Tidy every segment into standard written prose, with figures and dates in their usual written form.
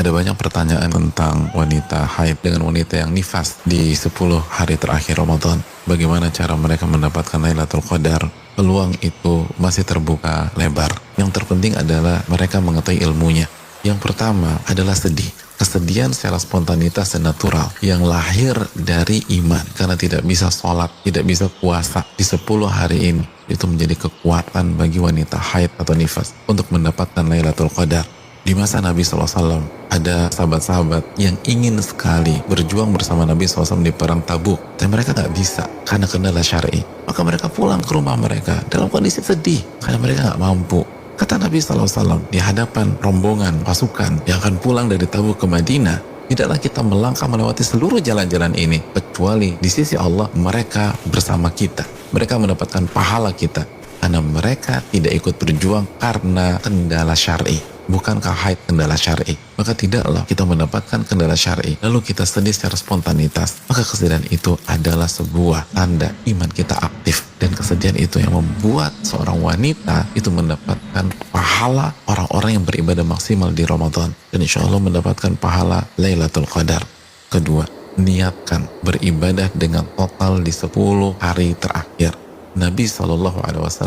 Ada banyak pertanyaan tentang wanita haid dengan wanita yang nifas di 10 hari terakhir Ramadan. Bagaimana cara mereka mendapatkan Lailatul Qadar? Peluang itu masih terbuka lebar. Yang terpenting adalah mereka mengetahui ilmunya. Yang pertama adalah sedih. Kesedihan secara spontanitas dan natural yang lahir dari iman. Karena tidak bisa sholat, tidak bisa puasa di 10 hari ini. Itu menjadi kekuatan bagi wanita haid atau nifas untuk mendapatkan Lailatul Qadar. Di masa Nabi SAW ada sahabat-sahabat yang ingin sekali berjuang bersama Nabi SAW di perang Tabuk, dan mereka gak bisa karena kendala syar'i. Maka mereka pulang ke rumah mereka dalam kondisi sedih karena mereka gak mampu. Kata Nabi SAW di hadapan rombongan pasukan yang akan pulang dari Tabuk ke Madinah, tidaklah kita melangkah melewati seluruh jalan-jalan ini kecuali di sisi Allah mereka bersama kita. Mereka mendapatkan pahala kita karena mereka tidak ikut berjuang karena kendala syar'i. Bukankah haid kendala syar'i? Maka tidaklah kita mendapatkan kendala syar'i lalu kita sedih secara spontanitas. Maka kesedihan itu adalah sebuah tanda iman kita aktif, dan kesedihan itu yang membuat seorang wanita itu mendapatkan pahala orang-orang yang beribadah maksimal di Ramadan, dan insya Allah mendapatkan pahala Lailatul Qadar. Kedua, niatkan beribadah dengan total di 10 hari terakhir. Nabi SAW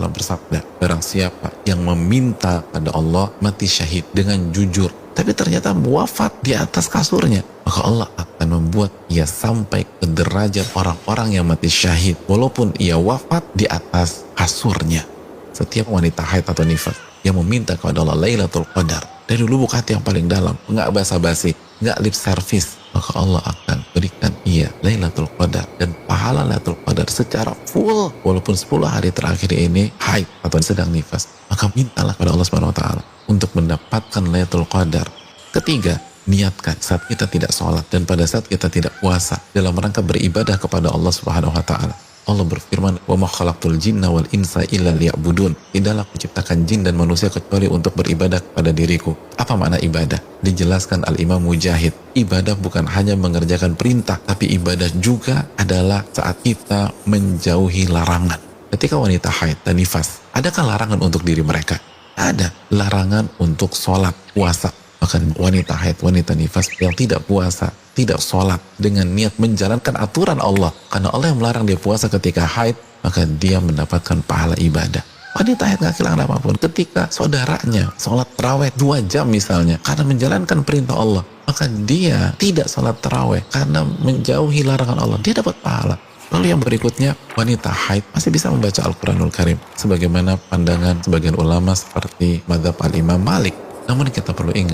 bersabda, barang siapa yang meminta pada Allah mati syahid dengan jujur, tapi ternyata wafat di atas kasurnya, maka Allah akan membuat ia sampai ke derajat orang-orang yang mati syahid walaupun ia wafat di atas kasurnya. Setiap wanita haid atau nifas yang meminta kepada Allah Lailatul Qadar dari lubuk hati yang paling dalam, nggak basa-basi, nggak lip service, maka Allah akan berikan ia Lailatul Qadar dan pahala Lailatul Qadar secara full. Walaupun 10 hari terakhir ini haid atau sedang nifas, maka mintalah kepada Allah Subhanahu wa taala untuk mendapatkan Lailatul Qadar. Ketiga, niatkan saat kita tidak sholat dan pada saat kita tidak puasa dalam rangka beribadah kepada Allah Subhanahu wa taala. Allah berfirman, "Wa ma khalaqtul jinna wal insa illa liya'budun." Tidaklah kuciptakan jin dan manusia kecuali untuk beribadah kepada diriku. Apa makna ibadah? Dijelaskan Al-Imam Mujahid, ibadah bukan hanya mengerjakan perintah, tapi ibadah juga adalah saat kita menjauhi larangan. Ketika wanita haid dan nifas, adakah larangan untuk diri mereka? Ada larangan untuk sholat, puasa. Bahkan wanita haid, wanita nifas yang tidak puasa, tidak sholat dengan niat menjalankan aturan Allah, karena Allah yang melarang dia puasa ketika haid, maka dia mendapatkan pahala ibadah. Wanita haid gak kehilangan apapun ketika saudaranya sholat taraweh 2 jam misalnya karena menjalankan perintah Allah, maka dia tidak sholat taraweh karena menjauhi larangan Allah, dia dapat pahala. Lalu yang berikutnya, wanita haid masih bisa membaca Al-Quranul Karim sebagaimana pandangan sebagian ulama seperti mazhab Al-Imam Malik. Namun kita perlu ingat